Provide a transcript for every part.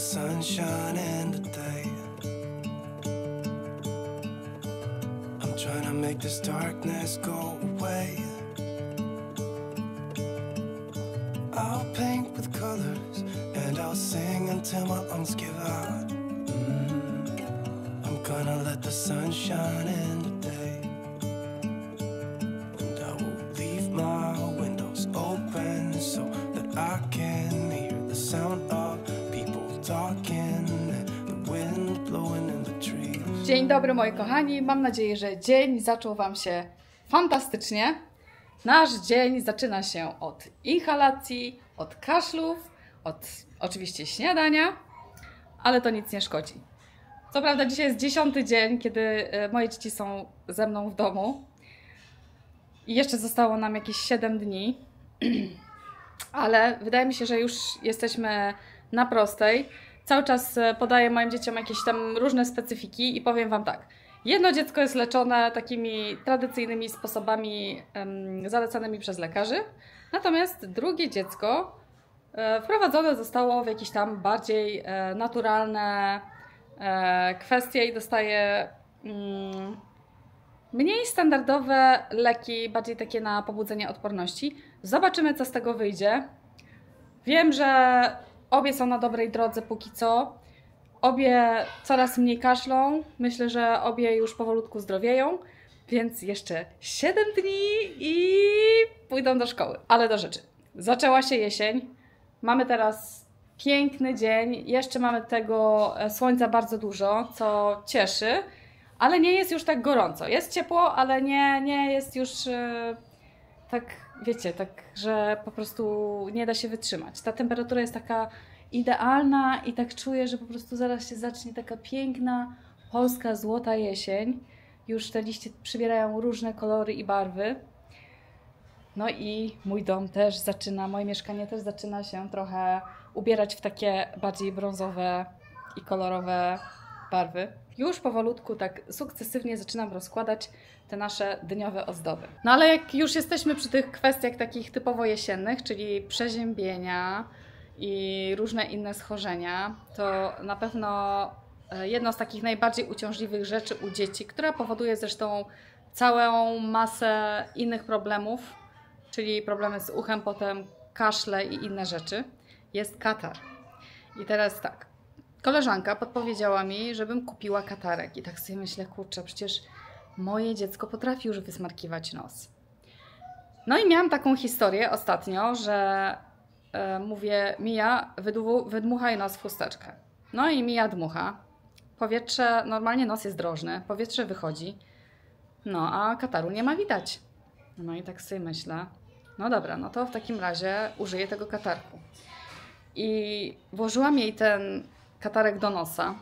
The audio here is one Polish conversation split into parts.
sunshine today. I'm trying to make this darkness go away. I'll paint with colors and I'll sing until my lungs give out. I'm gonna let the sun shine in today. And I will leave my windows open so that I can hear the sound of people talking, the wind blowing in the trees. Dzień dobry moi kochani, mam nadzieję, że dzień zaczął Wam się fantastycznie. Nasz dzień zaczyna się od inhalacji, od kaszlów, od oczywiście śniadania, ale to nic nie szkodzi. Co prawda dzisiaj jest 10. dzień, kiedy moje dzieci są ze mną w domu i jeszcze zostało nam jakieś 7 dni, ale wydaje mi się, że już jesteśmy na prostej. Cały czas podaję moim dzieciom jakieś tam różne specyfiki i powiem Wam tak. Jedno dziecko jest leczone takimi tradycyjnymi sposobami zalecanymi przez lekarzy, natomiast drugie dziecko wprowadzone zostało w jakieś tam bardziej naturalne kwestie i dostaje mniej standardowe leki, bardziej takie na pobudzenie odporności. Zobaczymy, co z tego wyjdzie. Wiem, że obie są na dobrej drodze póki co. Obie coraz mniej kaszlą. Myślę, że obie już powolutku zdrowieją. Więc jeszcze 7 dni i pójdą do szkoły. Ale do rzeczy. Zaczęła się jesień. Mamy teraz piękny dzień. Jeszcze mamy tego słońca bardzo dużo, co cieszy. Ale nie jest już tak gorąco. Jest ciepło, ale nie jest już tak, wiecie, tak, że po prostu nie da się wytrzymać. Ta temperatura jest taka idealna i tak czuję, że po prostu zaraz się zacznie taka piękna, polska, złota jesień. Już te liście przybierają różne kolory i barwy. No i mój dom też zaczyna, moje mieszkanie też zaczyna się trochę ubierać w takie bardziej brązowe i kolorowe barwy. Już powolutku, tak sukcesywnie zaczynam rozkładać te nasze dniowe ozdoby. No ale jak już jesteśmy przy tych kwestiach takich typowo jesiennych, czyli przeziębienia i różne inne schorzenia, to na pewno jedno z takich najbardziej uciążliwych rzeczy u dzieci, która powoduje zresztą całą masę innych problemów, czyli problemy z uchem, potem kaszle i inne rzeczy, jest katar. I teraz tak, koleżanka podpowiedziała mi, żebym kupiła katarek i tak sobie myślę, kurczę, przecież moje dziecko potrafi już wysmarkiwać nos. No i miałam taką historię ostatnio, że mówię, Mija, wydmuchaj nos w chusteczkę. No i Mija dmucha. Powietrze, normalnie nos jest drożny, powietrze wychodzi, no a kataru nie ma widać. No i tak sobie myślę, no dobra, no to w takim razie użyję tego katarku. I włożyłam jej ten katarek do nosa,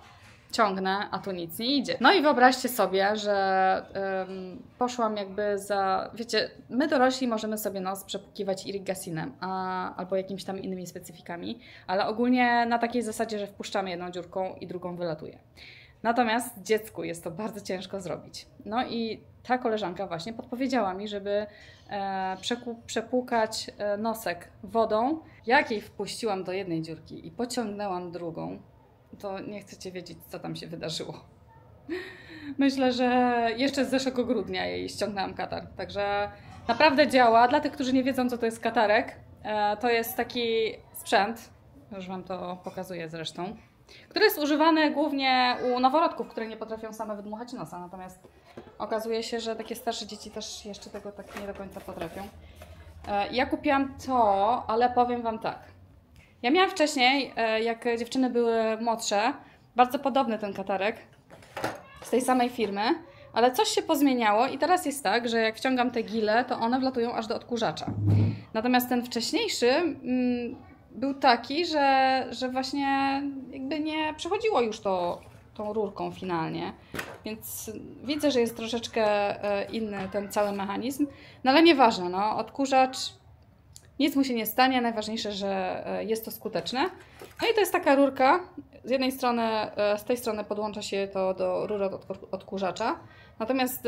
ciągnę, a tu nic nie idzie. No i wyobraźcie sobie, że poszłam jakby za... Wiecie, my dorośli możemy sobie nos przepłukiwać irrigasinem albo jakimiś tam innymi specyfikami, ale ogólnie na takiej zasadzie, że wpuszczamy jedną dziurką i drugą wylatuje. Natomiast dziecku jest to bardzo ciężko zrobić. No i ta koleżanka właśnie podpowiedziała mi, żeby przepłukać nosek wodą. Jak jej wpuściłam do jednej dziurki i pociągnęłam drugą, to nie chcecie wiedzieć, co tam się wydarzyło. Myślę, że jeszcze z zeszłego grudnia jej ściągnęłam katar. Także naprawdę działa. Dla tych, którzy nie wiedzą, co to jest katarek, to jest taki sprzęt, już Wam to pokazuję zresztą, który jest używany głównie u noworodków, które nie potrafią same wydmuchać nosa. Natomiast okazuje się, że takie starsze dzieci też jeszcze tego tak nie do końca potrafią. Ja kupiłam to, ale powiem Wam tak. Ja miałam wcześniej, jak dziewczyny były młodsze, bardzo podobny ten katarek z tej samej firmy, ale coś się pozmieniało i teraz jest tak, że jak wciągam te gile, to one wlatują aż do odkurzacza. Natomiast ten wcześniejszy był taki, że właśnie jakby nie przechodziło już tą rurką finalnie, więc widzę, że jest troszeczkę inny ten cały mechanizm, no ale nieważne, no, odkurzacz, nic mu się nie stanie, najważniejsze, że jest to skuteczne. No i to jest taka rurka, z jednej strony, z tej strony podłącza się to do rury od odkurzacza, natomiast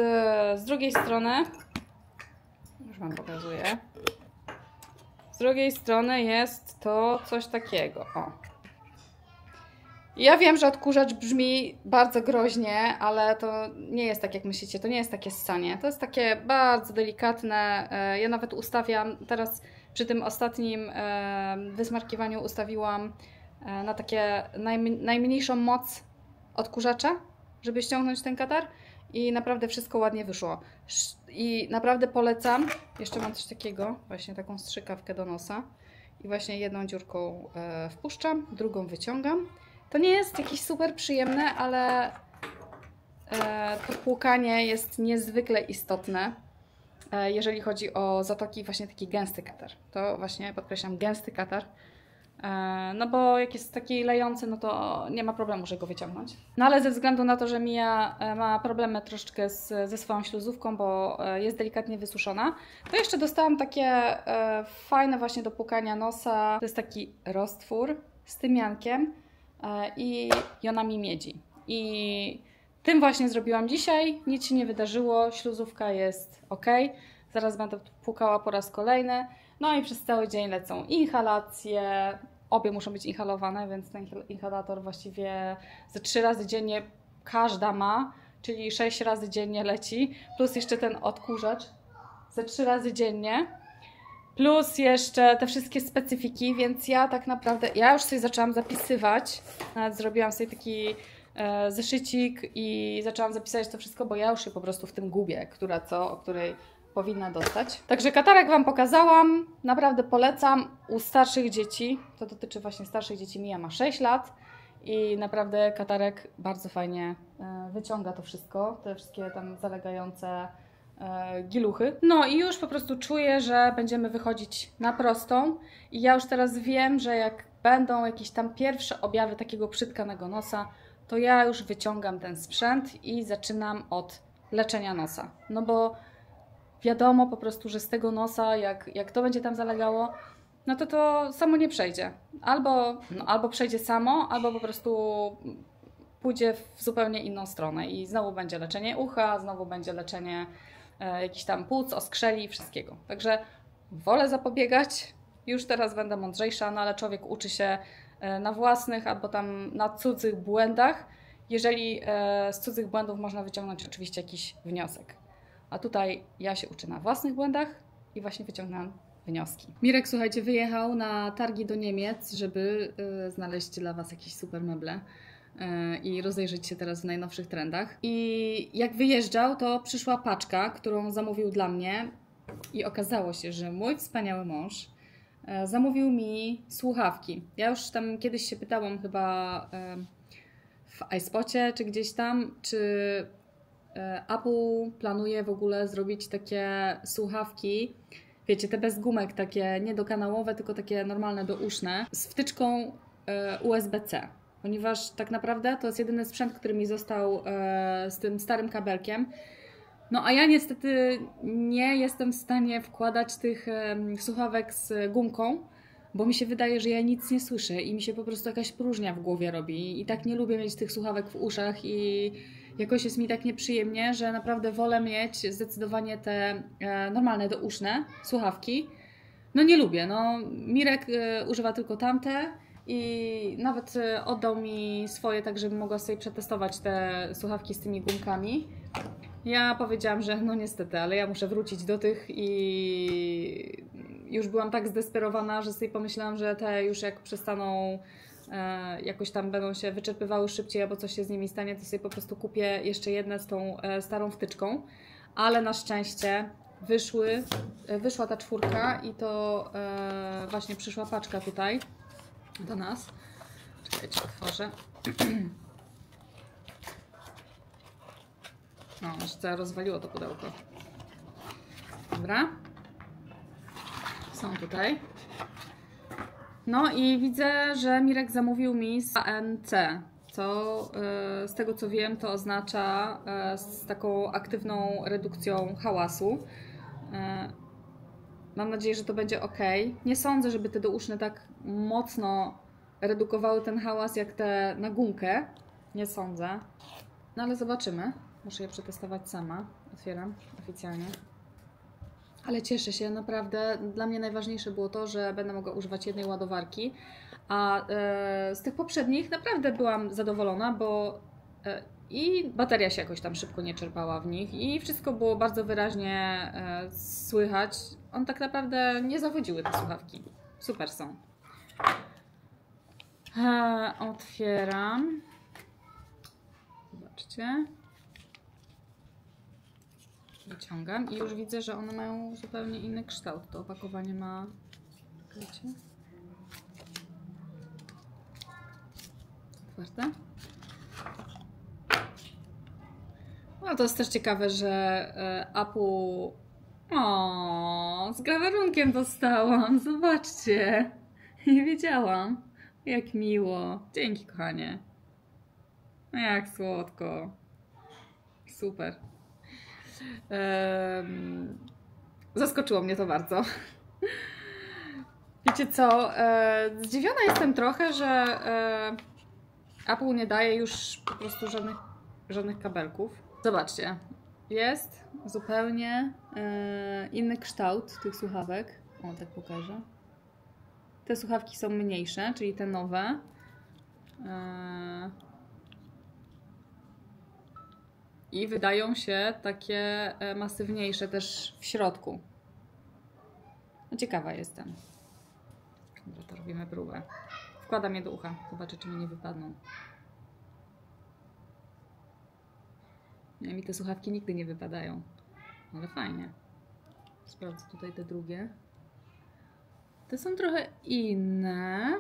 z drugiej strony, już Wam pokazuję, z drugiej strony jest to coś takiego, o. Ja wiem, że odkurzacz brzmi bardzo groźnie, ale to nie jest tak, jak myślicie. To nie jest takie ssanie. To jest takie bardzo delikatne. Ja nawet ustawiam, teraz przy tym ostatnim wysmarkiwaniu ustawiłam na takie najmniejszą moc odkurzacza, żeby ściągnąć ten katar i naprawdę wszystko ładnie wyszło. I naprawdę polecam. Jeszcze mam coś takiego, właśnie taką strzykawkę do nosa i właśnie jedną dziurką wpuszczam, drugą wyciągam. To nie jest jakieś super przyjemne, ale to płukanie jest niezwykle istotne, jeżeli chodzi o zatoki, właśnie taki gęsty katar. To właśnie podkreślam, gęsty katar. No bo jak jest taki lejący, no to nie ma problemu, żeby go wyciągnąć. No ale ze względu na to, że Mia ma problemy troszeczkę ze swoją śluzówką, bo jest delikatnie wysuszona, to jeszcze dostałam takie fajne właśnie do płukania nosa. To jest taki roztwór z tymiankiem i jonami miedzi. I tym właśnie zrobiłam dzisiaj. Nic się nie wydarzyło, śluzówka jest ok. Zaraz będę płukała po raz kolejny. No i przez cały dzień lecą inhalacje. Obie muszą być inhalowane, więc ten inhalator właściwie ze 3 razy dziennie każda ma, czyli 6 razy dziennie leci. Plus jeszcze ten odkurzacz ze 3 razy dziennie. Plus jeszcze te wszystkie specyfiki, więc ja tak naprawdę, ja już sobie zaczęłam zapisywać. Nawet zrobiłam sobie taki zeszycik i zaczęłam zapisać to wszystko, bo ja już się po prostu w tym gubię, która co, o której powinna dostać. Także katarek Wam pokazałam, naprawdę polecam u starszych dzieci, to dotyczy właśnie starszych dzieci, Mia ma 6 lat i naprawdę katarek bardzo fajnie wyciąga to wszystko, te wszystkie tam zalegające giluchy. No i już po prostu czuję, że będziemy wychodzić na prostą i ja już teraz wiem, że jak będą jakieś tam pierwsze objawy takiego przytkanego nosa, to ja już wyciągam ten sprzęt i zaczynam od leczenia nosa. No bo wiadomo po prostu, że z tego nosa, jak to będzie tam zalegało, no to samo nie przejdzie. Albo przejdzie samo, albo po prostu pójdzie w zupełnie inną stronę i znowu będzie leczenie ucha, znowu będzie leczenie jakichś tam płuc, oskrzeli, wszystkiego. Także wolę zapobiegać, już teraz będę mądrzejsza, no ale człowiek uczy się na własnych albo tam na cudzych błędach, jeżeli z cudzych błędów można wyciągnąć oczywiście jakiś wniosek. A tutaj ja się uczę na własnych błędach i właśnie wyciągnęłam wnioski. Mirek, słuchajcie, wyjechał na targi do Niemiec, żeby znaleźć dla Was jakieś super meble i rozejrzeć się teraz w najnowszych trendach. I jak wyjeżdżał, to przyszła paczka, którą zamówił dla mnie i okazało się, że mój wspaniały mąż zamówił mi słuchawki. Ja już tam kiedyś się pytałam chyba w iSpocie czy gdzieś tam, czy Apple planuje w ogóle zrobić takie słuchawki, wiecie, te bez gumek, takie nie dokanałowe, tylko takie normalne douszne, z wtyczką USB-C. Ponieważ tak naprawdę to jest jedyny sprzęt, który mi został z tym starym kabelkiem. No a ja niestety nie jestem w stanie wkładać tych słuchawek z gumką, bo mi się wydaje, że ja nic nie słyszę i mi się po prostu jakaś próżnia w głowie robi. I tak nie lubię mieć tych słuchawek w uszach i jakoś jest mi tak nieprzyjemnie, że naprawdę wolę mieć zdecydowanie te normalne douszne słuchawki. No nie lubię, no Mirek używa tylko tamte i nawet oddał mi swoje, tak żebym mogła sobie przetestować te słuchawki z tymi gumkami. Ja powiedziałam, że no niestety, ale ja muszę wrócić do tych i już byłam tak zdesperowana, że sobie pomyślałam, że te już jak przestaną jakoś tam będą się wyczerpywały szybciej albo coś się z nimi stanie, to sobie po prostu kupię jeszcze jedne z tą starą wtyczką. Ale na szczęście wyszła ta 4 i to właśnie przyszła paczka tutaj do nas. Czekajcie, otworzę. No, już co rozwaliło to pudełko. Dobra. Są tutaj. No i widzę, że Mirek zamówił mi z ANC, co z tego co wiem to oznacza z taką aktywną redukcją hałasu. Mam nadzieję, że to będzie ok. Nie sądzę, żeby te douszne tak mocno redukowały ten hałas jak te na gumkę. Nie sądzę. No ale zobaczymy. Muszę je przetestować sama. Otwieram oficjalnie. Ale cieszę się, naprawdę. Dla mnie najważniejsze było to, że będę mogła używać jednej ładowarki. A z tych poprzednich naprawdę byłam zadowolona, bo i bateria się jakoś tam szybko nie czerpała w nich i wszystko było bardzo wyraźnie słychać. On tak naprawdę nie zawodziły te słuchawki. Super są. Otwieram. Zobaczcie. Wyciągam i już widzę, że one mają zupełnie inny kształt. To opakowanie ma... Wiecie? Otwarte. No to jest też ciekawe, że Apple... O, z grawerunkiem dostałam. Zobaczcie. Nie wiedziałam. Jak miło. Dzięki, kochanie. No jak słodko. Super. Zaskoczyło mnie to bardzo. Wiecie co? Zdziwiona jestem trochę, że Apple nie daje już po prostu żadnych kabelków. Zobaczcie. Jest zupełnie inny kształt tych słuchawek. O, tak pokażę. Te słuchawki są mniejsze, czyli te nowe. I wydają się takie masywniejsze też w środku. No, ciekawa jestem. Dobra, to robimy próbę. Wkładam je do ucha. Zobaczę, czy mi nie wypadną. Nie, mi te słuchawki nigdy nie wypadają. Ale fajnie. Sprawdzę tutaj te drugie. Te są trochę inne.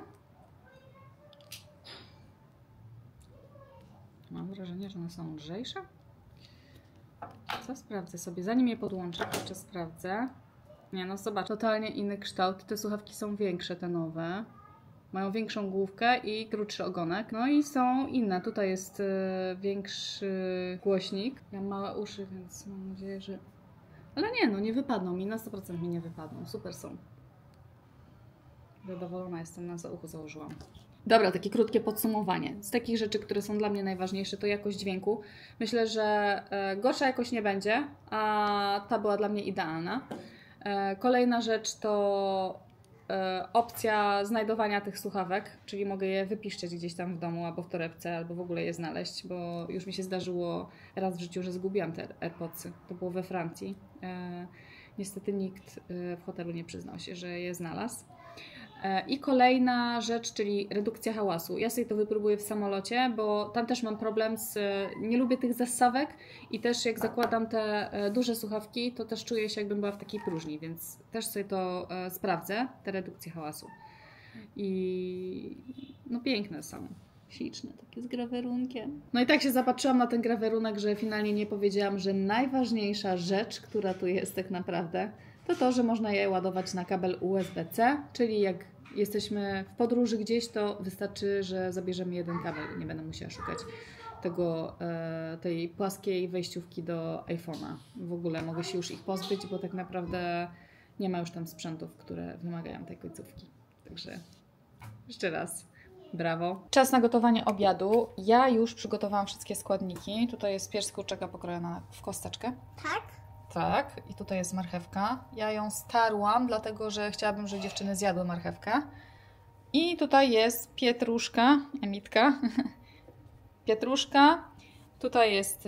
Mam wrażenie, że one są lżejsze. Co sprawdzę sobie? Zanim je podłączę, jeszcze sprawdzę. Nie no, zobacz. Totalnie inny kształt. Te słuchawki są większe, te nowe. Mają większą główkę i krótszy ogonek. No i są inne. Tutaj jest większy głośnik. Ja mam małe uszy, więc mam nadzieję, że... Ale nie, no nie wypadną mi. Na 100% mi nie wypadną. Super są. Zadowolona jestem, na ucho założyłam. Dobra, takie krótkie podsumowanie. Z takich rzeczy, które są dla mnie najważniejsze, to jakość dźwięku. Myślę, że gorsza jakość nie będzie, a ta była dla mnie idealna. Kolejna rzecz to opcja znajdowania tych słuchawek, czyli mogę je wypiszczeć gdzieś tam w domu albo w torebce, albo w ogóle je znaleźć, bo już mi się zdarzyło raz w życiu, że zgubiłam te AirPodsy. To było we Francji. Niestety nikt w hotelu nie przyznał się, że je znalazł. I kolejna rzecz, czyli redukcja hałasu. Ja sobie to wypróbuję w samolocie, bo tam też mam problem nie lubię tych zassawek i też jak zakładam te duże słuchawki, to też czuję się, jakbym była w takiej próżni, więc też sobie to sprawdzę, te redukcje hałasu. I no piękne są. Śliczne, takie z grawerunkiem. No i tak się zapatrzyłam na ten grawerunek, że finalnie nie powiedziałam, że najważniejsza rzecz, która tu jest tak naprawdę, to to, że można je ładować na kabel USB-C, czyli jak jesteśmy w podróży gdzieś, to wystarczy, że zabierzemy jeden kabel i nie będę musiała szukać tej płaskiej wejściówki do iPhone'a. W ogóle mogę się już ich pozbyć, bo tak naprawdę nie ma już tam sprzętów, które wymagają tej końcówki. Także jeszcze raz brawo. Czas na gotowanie obiadu. Ja już przygotowałam wszystkie składniki. Tutaj jest pierś z kurczaka pokrojona w kosteczkę. Tak? Tak, i tutaj jest marchewka. Ja ją starłam, dlatego że chciałabym, żeby dziewczyny zjadły marchewkę. I tutaj jest pietruszka, Emitka. Pietruszka. Tutaj jest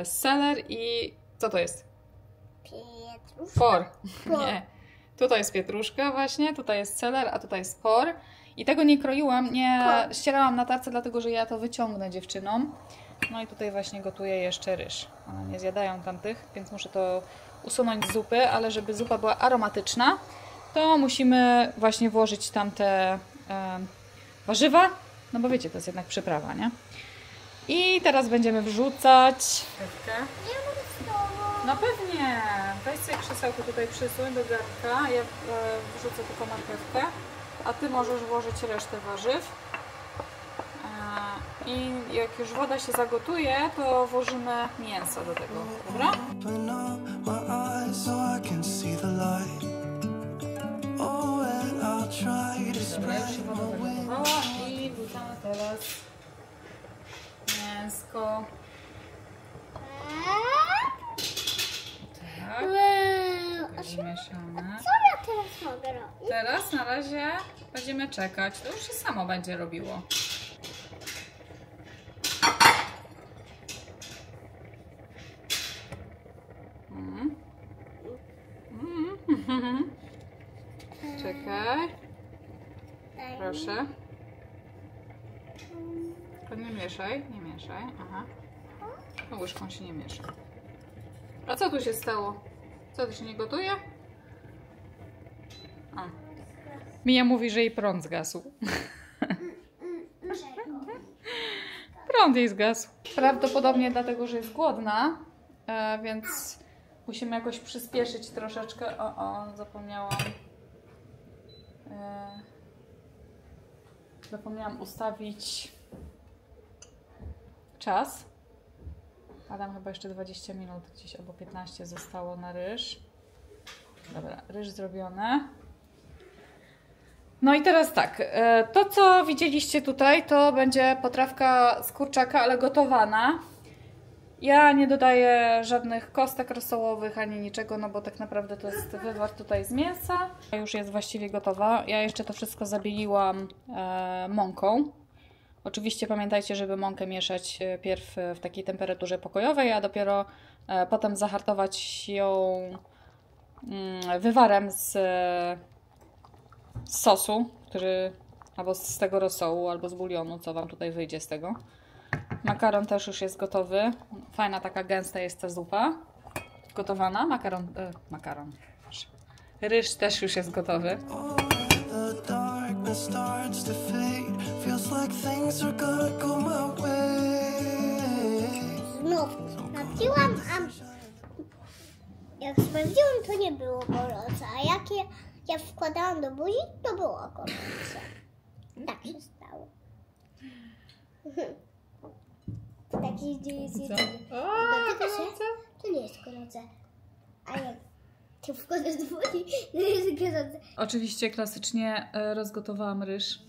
seler i... Co to jest? Pietruszka. Por. Nie. Tutaj jest pietruszka właśnie, tutaj jest seler, a tutaj jest por. I tego nie kroiłam, nie ścierałam na tarce, dlatego że ja to wyciągnę dziewczynom. No i tutaj właśnie gotuję jeszcze ryż. One nie zjadają tamtych, więc muszę to usunąć z zupy, ale żeby zupa była aromatyczna, to musimy właśnie włożyć tam te warzywa, no bo wiecie, to jest jednak przyprawa, nie? I teraz będziemy wrzucać... Ja mogę z tobą. No pewnie! Weź sobie krzesełko tutaj przysuń do garnka, ja wrzucę tylko marchewkę, a Ty możesz włożyć resztę warzyw. I jak już woda się zagotuje, to włożymy mięso do tego, dobra? Open up my eyes so I can see the light. Oh, and I'll try to Dobra, już się spread woda my wings. zagotowała i wrzucamy teraz mięsko. Tak. Wow, aż wymieszane. Co ja teraz mogę robić? Teraz na razie będziemy czekać. To już się samo będzie robiło. Czekaj. Proszę. To nie mieszaj, nie mieszaj. Aha. No łyżką się nie miesza. A co tu się stało? Co, to się nie gotuje? A. Mija mówi, że jej prąd zgasł. Prąd jej zgasł. Prawdopodobnie dlatego, że jest głodna, więc musimy jakoś przyspieszyć troszeczkę. Zapomniałam. Zapomniałam ustawić czas. A tam chyba jeszcze 20 minut gdzieś albo 15 zostało na ryż. Dobra, ryż zrobiony. No i teraz tak, to co widzieliście tutaj, to będzie potrawka z kurczaka, ale gotowana. Ja nie dodaję żadnych kostek rosołowych ani niczego, no bo tak naprawdę to jest wywar tutaj z mięsa. Już jest właściwie gotowa. Ja jeszcze to wszystko zabieliłam mąką. Oczywiście pamiętajcie, żeby mąkę mieszać pierw w takiej temperaturze pokojowej, a dopiero potem zahartować ją wywarem z sosu, albo z tego rosołu, albo z bulionu, co Wam tutaj wyjdzie z tego. Makaron też już jest gotowy. Fajna taka gęsta jest ta zupa. Gotowana. Makaron. Ryż też już jest gotowy. Znów sprawdziłam, a jak sprawdziłam, to nie było gorące, a jak ja wkładałam do buzi, to było gorące. Tak się stało. Taki dotyka się, to nie jest gorące. A jak ty wkładasz do buzi, to jest gorące. Oczywiście klasycznie rozgotowałam ryż,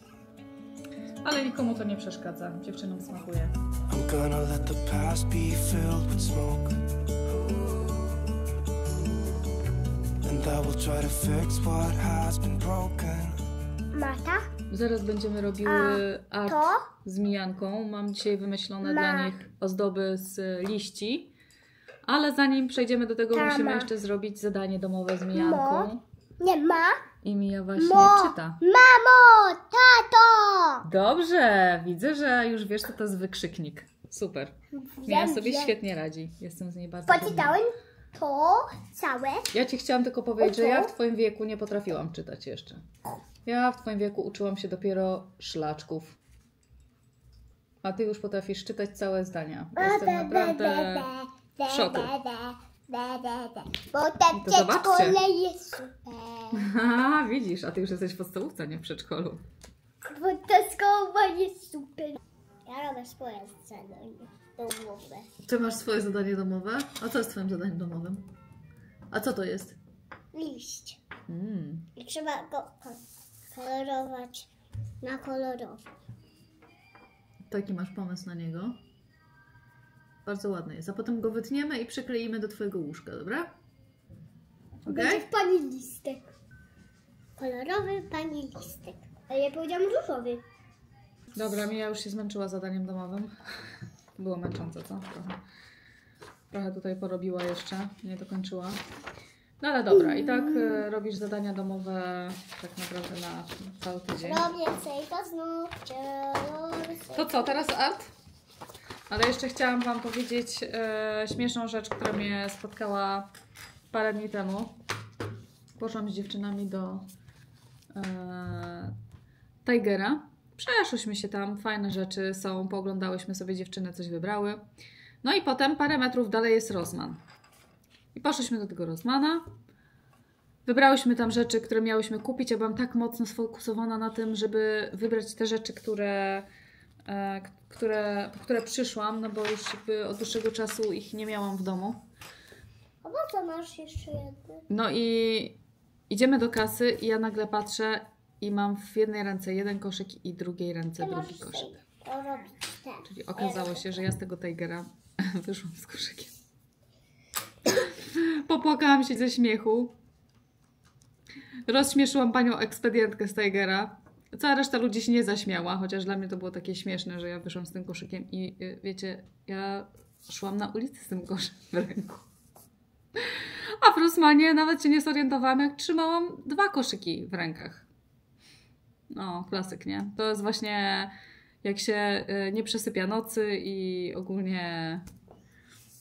ale nikomu to nie przeszkadza. Dziewczynom smakuje. I'm gonna let the past be filled with smoke, and I will try to fix what has been broken. Marta? Zaraz będziemy robiły art To? z mijanką. Mam dzisiaj wymyślone dla nich ozdoby z liści. Ale zanim przejdziemy do tego, musimy jeszcze zrobić zadanie domowe z mijanką. Nie ma. I Mija właśnie czyta. Mamo! Tato! Dobrze! Widzę, że już wiesz, co to jest wykrzyknik. Super. Mija sobie wiem. świetnie radzi. Jestem z niej bardzo dumna. Poczytałem to całe. Ja Ci chciałam tylko powiedzieć, że ja w Twoim wieku nie potrafiłam czytać jeszcze. Ja w Twoim wieku uczyłam się dopiero szlaczków. A Ty już potrafisz czytać całe zdania. Jestem naprawdę w szoku. Bo te przedszkole jest super. Aha, widzisz, a Ty już jesteś w podstawówce, nie w przedszkolu. Bo ta szkoła jest super. Ja robię swoje zadanie domowe. Ty masz swoje zadanie domowe? A co jest Twoim zadaniem domowym? A co to jest? Liść. I trzeba go kolorować na kolorowo. Taki masz pomysł na niego? Bardzo ładny jest. A potem go wytniemy i przykleimy do Twojego łóżka, dobra? Będzie w pani listek. Kolorowy pani listek. A ja powiedziałam różowy. Dobra, Mija już się zmęczyła zadaniem domowym. Było męczące, co? Trochę tutaj porobiła jeszcze, nie dokończyła. No ale dobra, i tak robisz zadania domowe tak naprawdę na cały tydzień. Robię sejka znów. To co, teraz art? Ale jeszcze chciałam Wam powiedzieć śmieszną rzecz, która mnie spotkała parę dni temu. Poszłam z dziewczynami do Tigera. Przeszłyśmy się tam, fajne rzeczy są, pooglądałyśmy sobie, dziewczyny coś wybrały. No i potem parę metrów dalej jest Rossmann. I poszliśmy do tego Rossmana. Wybrałyśmy tam rzeczy, które miałyśmy kupić. Ja byłam tak mocno sfokusowana na tym, żeby wybrać te rzeczy, po które przyszłam, no bo już jakby od dłuższego czasu ich nie miałam w domu. A po co masz jeszcze jedno? No i idziemy do kasy i ja nagle patrzę i mam w jednej ręce jeden koszyk i w drugiej ręce drugi koszyk. Czyli okazało się, że ja z tego Tigera wyszłam z koszykiem. Popłakałam się ze śmiechu. Rozśmieszyłam panią ekspedientkę z Tigera. Cała reszta ludzi się nie zaśmiała, chociaż dla mnie to było takie śmieszne, że ja wyszłam z tym koszykiem i wiecie, ja szłam na ulicy z tym koszem w ręku. A w Rossmanie nawet się nie zorientowałam, jak trzymałam 2 koszyki w rękach. No, klasyk, nie? To jest właśnie jak się nie przesypia nocy i ogólnie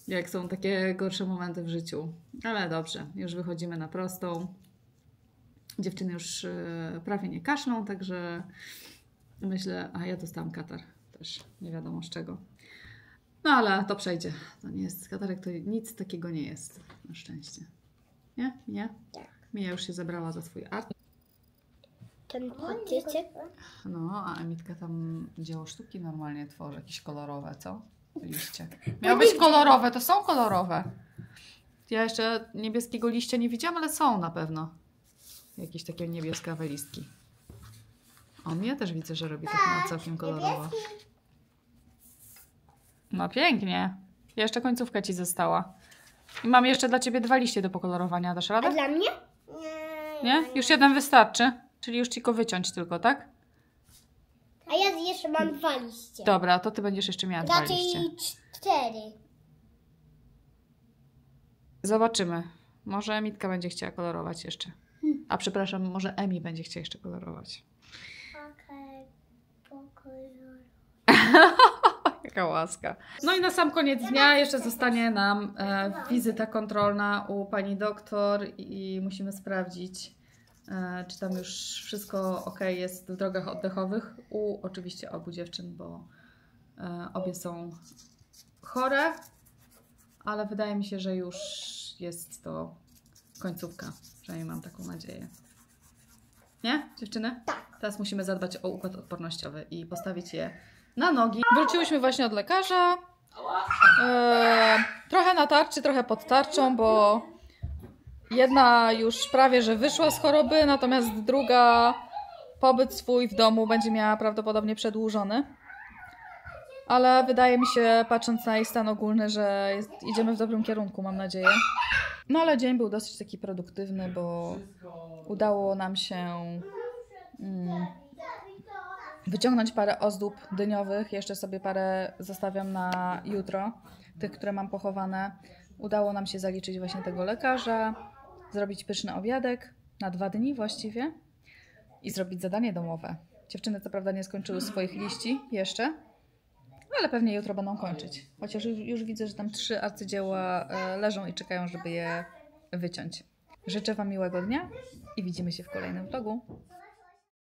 jak są takie gorsze momenty w życiu. Ale dobrze, już wychodzimy na prostą. Dziewczyny już prawie nie kaszlą, także myślę, a ja dostałam katar też, nie wiadomo z czego. No ale to przejdzie. To nie jest katarek, to nic takiego nie jest, na szczęście. Nie? Nie? Tak. Mija już się zebrała za swój art. Ten patyczek. No, a Emitka tam dzieło sztuki normalnie tworzy, jakieś kolorowe, co? Liście. Miały być kolorowe, to są kolorowe. Ja jeszcze niebieskiego liścia nie widziałam, ale są na pewno. Jakieś takie niebieskawe listki. On ja też widzę, że robi tak na całkiem kolorowo. No pięknie. Jeszcze końcówka ci została. I mam jeszcze dla ciebie 2 liście do pokolorowania. Dasz A radę? dla mnie? Nie? Już jeden wystarczy. Czyli już ci go wyciąć tylko, tak? A ja jeszcze mam 2 liście. Dobra, to ty będziesz jeszcze miała 2 liście. Raczej 4. Zobaczymy. Może Emitka będzie chciała kolorować jeszcze. A przepraszam, może Emi będzie chciała jeszcze kolorować. Okej, pokolor. Jaka łaska. No i na sam koniec dnia jeszcze zostanie nam wizyta kontrolna u pani doktor i musimy sprawdzić, czy tam już wszystko ok jest w drogach oddechowych. Oczywiście obu dziewczyn, bo obie są chore, ale wydaje mi się, że już jest to końcówka. Przynajmniej mam taką nadzieję. Nie, dziewczyny? Tak. Teraz musimy zadbać o układ odpornościowy i postawić je na nogi. Wróciłyśmy właśnie od lekarza. Trochę na tarczy, trochę pod tarczą, bo jedna już prawie, że wyszła z choroby, natomiast druga pobyt swój w domu będzie miała prawdopodobnie przedłużony. Ale wydaje mi się, patrząc na jej stan ogólny, że idziemy w dobrym kierunku, mam nadzieję. No ale dzień był dosyć taki produktywny, bo udało nam się wyciągnąć parę ozdób dyniowych. Jeszcze sobie parę zostawiam na jutro, tych, które mam pochowane. Udało nam się zaliczyć właśnie tego lekarza, zrobić pyszny obiadek na 2 dni właściwie i zrobić zadanie domowe. Dziewczyny co prawda nie skończyły swoich liści jeszcze, ale pewnie jutro będą kończyć. Chociaż już widzę, że tam 3 arcydzieła leżą i czekają, żeby je wyciąć. Życzę Wam miłego dnia i widzimy się w kolejnym vlogu.